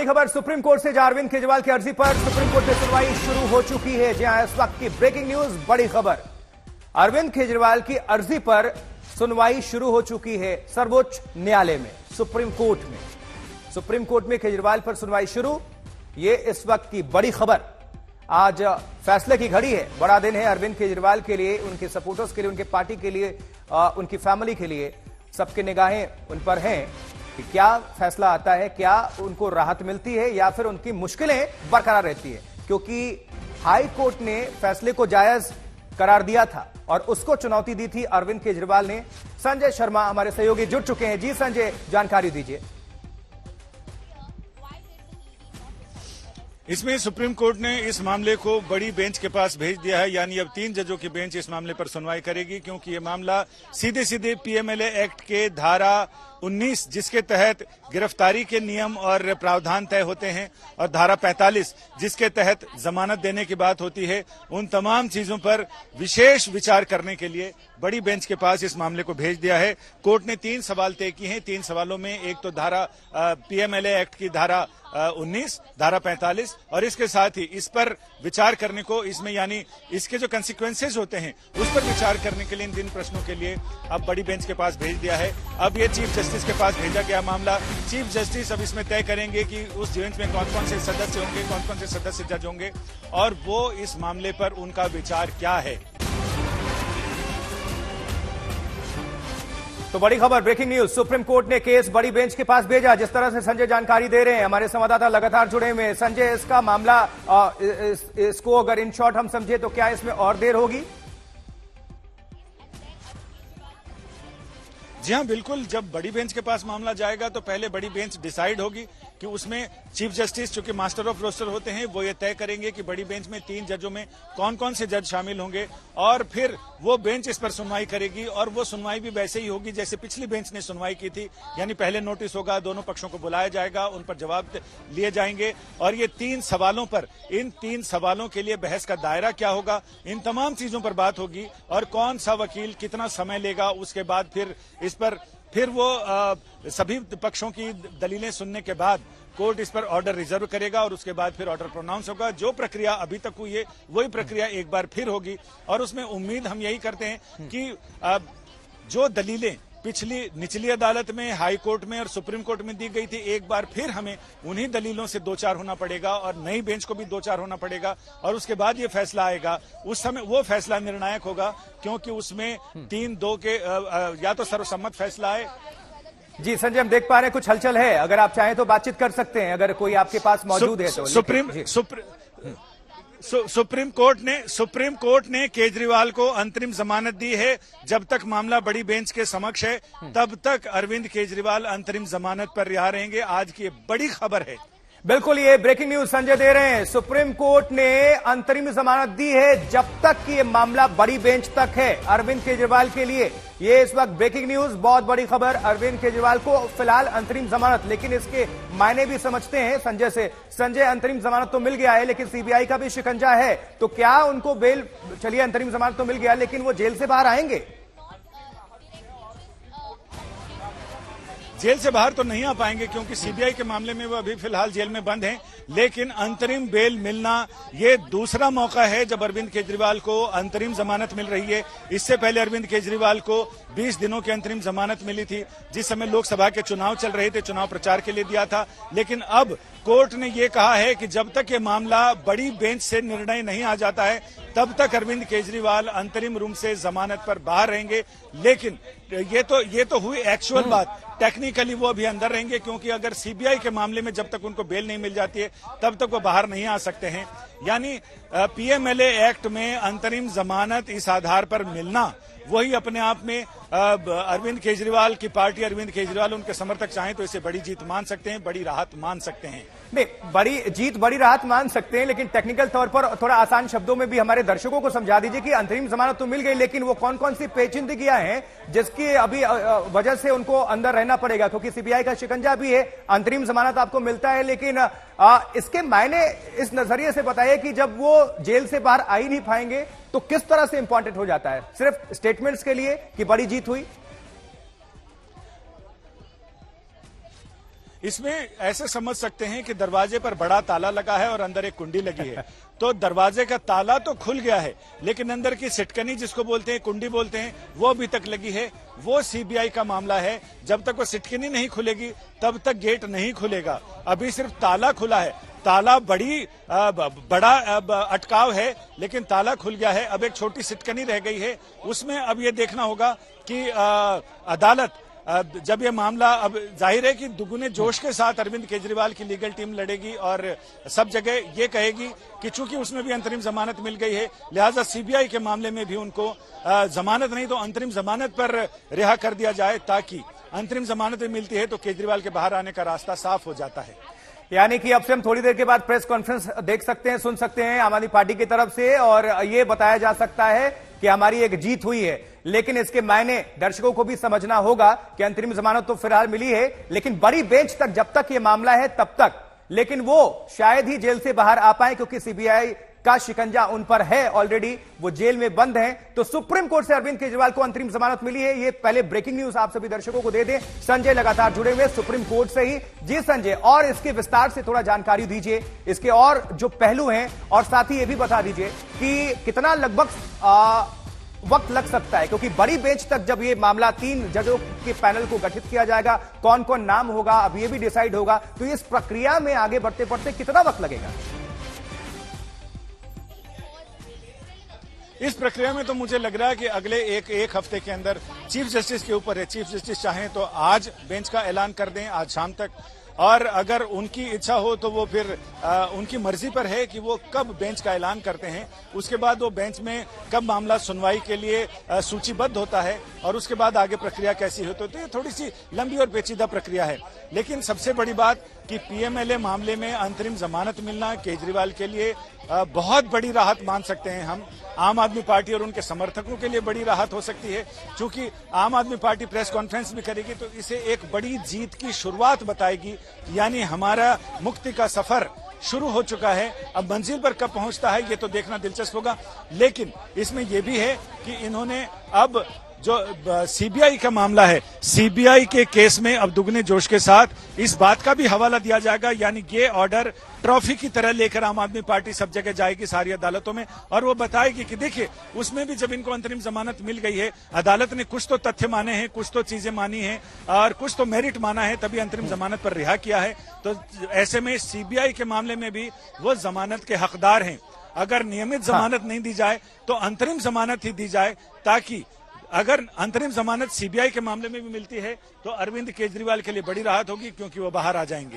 बड़ी खबर supreme court से जहां अरविंद केजरीवाल की अर्जी पर सुप्रीम कोर्ट में सुनवाई शुरू हो चुकी है। जी हां, इस वक्त की ब्रेकिंग न्यूज, बड़ी खबर। अरविंद केजरीवाल की अर्जी पर सुनवाई शुरू हो चुकी है सर्वोच्च न्यायालय में, सुप्रीम कोर्ट में। सुप्रीम कोर्ट में केजरीवाल पर सुनवाई शुरू, ये इस वक्त की बड़ी खबर। आज फैसले की घड़ी है, बड़ा दिन है अरविंद केजरीवाल के लिए, उनके सपोर्टर्स के लिए, उनके पार्टी के लिए, उनकी फैमिली के लिए। सबकी निगाहें उन पर हैं कि क्या फैसला आता है, क्या उनको राहत मिलती है या फिर उनकी मुश्किलें बरकरार रहती है। क्योंकि हाई कोर्ट ने फैसले को जायज करार दिया था और उसको चुनौती दी थी अरविंद केजरीवाल ने। संजय शर्मा हमारे सहयोगी जुड़ चुके हैं। जी संजय, जानकारी दीजिए। इसमें सुप्रीम कोर्ट ने इस मामले को बड़ी बेंच के पास भेज दिया है, यानी अब 3 जजों की बेंच इस मामले पर सुनवाई करेगी, क्योंकि ये मामला सीधे सीधे पीएमएलए एक्ट के धारा 19 जिसके तहत गिरफ्तारी के नियम और प्रावधान तय होते हैं, और धारा 45 जिसके तहत जमानत देने की बात होती है, उन तमाम चीजों पर विशेष विचार करने के लिए बड़ी बेंच के पास इस मामले को भेज दिया है। कोर्ट ने 3 सवाल तय किए हैं। 3 सवालों में एक तो धारा पीएमएलए एक्ट की धारा 19, धारा 45, और इसके साथ ही इस पर विचार करने को, इसमें यानी इसके जो कंसिक्वेंसेज होते हैं उस पर विचार करने के लिए इन 3 प्रश्नों के लिए अब बड़ी बेंच के पास भेज दिया है। अब ये चीफ जस्टिस के पास भेजा गया मामला, चीफ जस्टिस अब इसमें तय करेंगे कि उस बेंच में कौन कौन से सदस्य होंगे, कौन कौन से सदस्य जज होंगे, और वो इस मामले पर उनका विचार क्या है। तो बड़ी खबर, ब्रेकिंग न्यूज, सुप्रीम कोर्ट ने केस बड़ी बेंच के पास भेजा। जिस तरह से संजय जानकारी दे रहे हैं, हमारे संवाददाता लगातार जुड़े हुए हैं। संजय, इसका मामला इसको अगर इन शॉर्ट हम समझे तो क्या इसमें और देर होगी? जी हां, बिल्कुल। जब बड़ी बेंच के पास मामला जाएगा तो पहले बड़ी बेंच डिसाइड होगी कि उसमें चीफ जस्टिस, चूंकि मास्टर ऑफ रोस्टर होते हैं, वो ये तय करेंगे कि बड़ी बेंच में 3 जजों में कौन कौन से जज शामिल होंगे, और फिर वो बेंच इस पर सुनवाई करेगी। और वो सुनवाई भी वैसे ही होगी जैसे पिछली बेंच ने सुनवाई की थी, यानी पहले नोटिस होगा, दोनों पक्षों को बुलाया जाएगा, उन पर जवाब लिए जाएंगे, और ये 3 सवालों पर, इन 3 सवालों के लिए बहस का दायरा क्या होगा, इन तमाम चीजों पर बात होगी। और कौन सा वकील कितना समय लेगा, उसके बाद फिर वो सभी पक्षों की दलीलें सुनने के बाद कोर्ट इस पर ऑर्डर रिजर्व करेगा, और उसके बाद फिर ऑर्डर प्रोनाउंस होगा। जो प्रक्रिया अभी तक हुई है वही प्रक्रिया एक बार फिर होगी, और उसमें उम्मीद हम यही करते हैं कि जो दलीलें पिछली निचली अदालत में, हाई कोर्ट में और सुप्रीम कोर्ट में दी गई थी, एक बार फिर हमें उन्हीं दलीलों से 2-4 होना पड़ेगा, और नई बेंच को भी 2-4 होना पड़ेगा, और उसके बाद ये फैसला आएगा। उस समय वो फैसला निर्णायक होगा, क्योंकि उसमें 3-2 के या तो सर्वसम्मत फैसला आए। जी संजय, हम देख पा रहे हैं कुछ हलचल है, अगर आप चाहें तो बातचीत कर सकते हैं, अगर कोई आपके पास मौजूद है तो। सुप्रीम कोर्ट ने केजरीवाल को अंतरिम जमानत दी है। जब तक मामला बड़ी बेंच के समक्ष है, तब तक अरविंद केजरीवाल अंतरिम जमानत पर रिहा रहेंगे। आज की बड़ी खबर है। बिल्कुल, ये ब्रेकिंग न्यूज संजय दे रहे हैं। सुप्रीम कोर्ट ने अंतरिम जमानत दी है जब तक कि ये मामला बड़ी बेंच तक है अरविंद केजरीवाल के लिए। ये इस वक्त ब्रेकिंग न्यूज, बहुत बड़ी खबर। अरविंद केजरीवाल को फिलहाल अंतरिम जमानत, लेकिन इसके मायने भी समझते हैं संजय से। संजय, अंतरिम जमानत तो मिल गया है, लेकिन सीबीआई का भी शिकंजा है, तो क्या उनको बेल, चलिए अंतरिम जमानत तो मिल गया, लेकिन वो जेल से बाहर आएंगे? जेल से बाहर तो नहीं आ पाएंगे, क्योंकि सीबीआई के मामले में वो अभी फिलहाल जेल में बंद हैं। लेकिन अंतरिम बेल मिलना ये दूसरा मौका है जब अरविंद केजरीवाल को अंतरिम जमानत मिल रही है। इससे पहले अरविंद केजरीवाल को 20 दिनों की अंतरिम जमानत मिली थी, जिस समय लोकसभा के चुनाव चल रहे थे, चुनाव प्रचार के लिए दिया था। लेकिन अब कोर्ट ने ये कहा है कि जब तक ये मामला बड़ी बेंच से निर्णय नहीं आ जाता है, तब तक अरविंद केजरीवाल अंतरिम रूप से जमानत पर बाहर रहेंगे। लेकिन ये तो हुई एक्चुअल बात, टेक्निकली वो अभी अंदर रहेंगे, क्योंकि अगर सीबीआई के मामले में जब तक उनको बेल नहीं मिल जाती है, तब तक वो बाहर नहीं आ सकते हैं। यानी पीएमएलए एक्ट में अंतरिम जमानत इस आधार पर मिलना, वही अपने आप में अरविंद केजरीवाल की पार्टी, अरविंद केजरीवाल, उनके समर्थक चाहें तो इसे बड़ी जीत मान सकते हैं, बड़ी राहत मान सकते हैं। नहीं, बड़ी जीत, बड़ी राहत मान सकते हैं, लेकिन टेक्निकल तौर पर थोड़ा आसान शब्दों में भी हमारे दर्शकों को समझा दीजिए कि अंतरिम जमानत तो मिल गई, लेकिन वो कौन कौन सी पेचीदगियां हैं जिसकी अभी वजह से उनको अंदर रहना पड़ेगा, क्योंकि सीबीआई का शिकंजा भी है। अंतरिम जमानत आपको मिलता है, लेकिन इसके मायने इस नजरिए से बताइए कि जब वो जेल से बाहर आ ही नहीं पाएंगे तो किस तरह से इंपॉर्टेंट हो जाता है? सिर्फ स्टेटमेंट्स के लिए कि बड़ी जीत हुई? इसमें ऐसे समझ सकते हैं कि दरवाजे पर बड़ा ताला लगा है और अंदर एक कुंडी लगी है। तो दरवाजे का ताला तो खुल गया है, लेकिन अंदर की सिटकनी जिसको बोलते हैं, कुंडी बोलते हैं, वो अभी तक लगी है। वो सीबीआई का मामला है। जब तक वो सिटकनी नहीं खुलेगी तब तक गेट नहीं खुलेगा। अभी सिर्फ ताला खुला है। ताला बड़ा अटकाव है, लेकिन ताला खुल गया है। अब एक छोटी सिटकनी रह गई है। उसमें अब ये देखना होगा कि अदालत जब ये मामला, अब जाहिर है कि दुगुने जोश के साथ अरविंद केजरीवाल की लीगल टीम लड़ेगी और सब जगह ये कहेगी कि चूंकि उसमें भी अंतरिम जमानत मिल गई है, लिहाजा सीबीआई के मामले में भी उनको जमानत नहीं तो अंतरिम जमानत पर रिहा कर दिया जाए, ताकि अंतरिम जमानत मिलती है तो केजरीवाल के बाहर आने का रास्ता साफ हो जाता है। यानी कि अब से हम थोड़ी देर के बाद प्रेस कॉन्फ्रेंस देख सकते हैं, सुन सकते हैं आम आदमी पार्टी की तरफ से, और ये बताया जा सकता है कि हमारी एक जीत हुई है। लेकिन इसके मायने दर्शकों को भी समझना होगा कि अंतरिम जमानत तो फिलहाल मिली है, लेकिन बड़ी बेंच तक जब तक ये मामला है तब तक, लेकिन वो शायद ही जेल से बाहर आ पाए, क्योंकि सीबीआई का शिकंजा उन पर है ऑलरेडी, वो जेल में बंद हैं। तो सुप्रीम कोर्ट से अरविंद केजरीवाल को अंतरिम जमानत मिली है। ये पहले ब्रेकिंग न्यूज आप सभी दर्शकों को दे दें। संजय लगातार जुड़े हुए सुप्रीम कोर्ट से ही। जी संजय, और इसके विस्तार से थोड़ा जानकारी दीजिए, इसके और जो पहलू हैं, और साथ ही ये भी बता दीजिए कि कितना लगभग वक्त लग सकता है, क्योंकि बड़ी बेंच तक जब ये मामला 3 जजों के पैनल को गठित किया जाएगा, कौन कौन नाम होगा अब ये भी डिसाइड होगा, तो इस प्रक्रिया में आगे बढ़ते बढ़ते कितना वक्त लगेगा? इस प्रक्रिया में तो मुझे लग रहा है कि अगले एक हफ्ते के अंदर चीफ जस्टिस के ऊपर है। चीफ जस्टिस चाहें तो आज बेंच का ऐलान कर दें, आज शाम तक, और अगर उनकी इच्छा हो तो वो फिर उनकी मर्जी पर है कि वो कब बेंच का ऐलान करते हैं। उसके बाद वो बेंच में कब मामला सुनवाई के लिए सूचीबद्ध होता है और उसके बाद आगे प्रक्रिया कैसी होती है। तो ये थोड़ी सी लंबी और पेचीदा प्रक्रिया है, लेकिन सबसे बड़ी बात कि पीएमएलए मामले में अंतरिम जमानत मिलना केजरीवाल के लिए बहुत बड़ी राहत मान सकते हैं हम। आम आदमी पार्टी और उनके समर्थकों के लिए बड़ी राहत हो सकती है, क्योंकि आम आदमी पार्टी प्रेस कॉन्फ्रेंस भी करेगी तो इसे एक बड़ी जीत की शुरुआत बताएगी, यानी हमारा मुक्ति का सफर शुरू हो चुका है। अब मंजिल पर कब पहुंचता है ये तो देखना दिलचस्प होगा, लेकिन इसमें यह भी है कि इन्होंने अब जो सीबीआई का मामला है, सीबीआई के केस में अब दुगने जोश के साथ इस बात का भी हवाला दिया जाएगा, यानी ये ऑर्डर ट्रॉफी की तरह लेकर आम आदमी पार्टी सब जगह जाएगी, सारी अदालतों में, और वो बताएगी कि देखिए उसमें भी जब इनको अंतरिम जमानत मिल गई है, अदालत ने कुछ तो तथ्य माने हैं, कुछ तो चीजें मानी हैं और कुछ तो मेरिट माना है, तभी अंतरिम जमानत पर रिहा किया है। तो ऐसे में सीबीआई के मामले में भी वो जमानत के हकदार हैं। अगर नियमित जमानत नहीं दी जाए तो अंतरिम जमानत ही दी जाए, ताकि अगर अंतरिम जमानत सीबीआई के मामले में भी मिलती है तो अरविंद केजरीवाल के लिए बड़ी राहत होगी, क्योंकि वो बाहर आ जाएंगे।